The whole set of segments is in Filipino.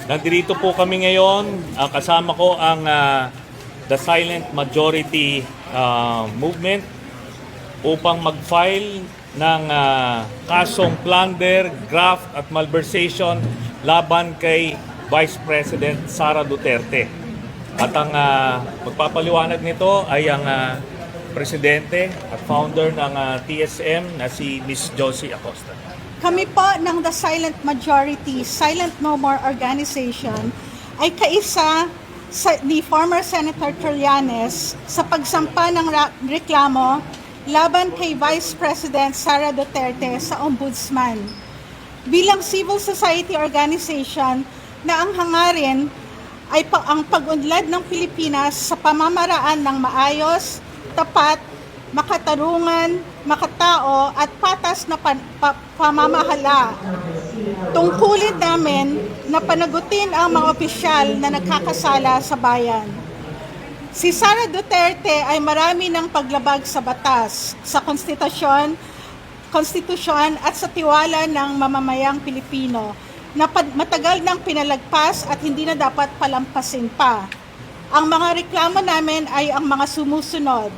Nandito po kami ngayon. Kasama ko ang The Silent Majority Movement upang mag-file ng kasong plunder, graft at malversation laban kay Vice President Sara Duterte. At ang magpapaliwanag nito ay ang presidente at founder ng TSM na si Ms. Josie Acosta. Kami po ng The Silent Majority, Silent No More Organization ay kaisa ni former Senator Trillanes sa pagsampa ng reklamo laban kay Vice President Sara Duterte sa Ombudsman. Bilang civil society organization na ang hangarin ay ang pag-unlad ng Pilipinas sa pamamaraan ng maayos, tapat, makatarungan, makatao at patas na pamamahala. Tungkulin namin na panagutin ang mga opisyal na nagkakasala sa bayan. Si Sara Duterte ay marami ng paglabag sa batas, sa konstitusyon at sa tiwala ng mamamayang Pilipino na matagal nang pinalagpas at hindi na dapat palampasin pa. Ang mga reklamo namin ay ang mga sumusunod.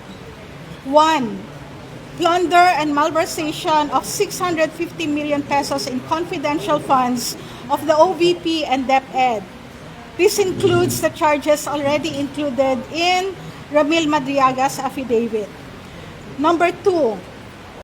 1. Plunder and malversation of 650 million pesos in confidential funds of the OVP and DepEd. This includes the charges already included in Ramil Madriaga's affidavit. Number 2.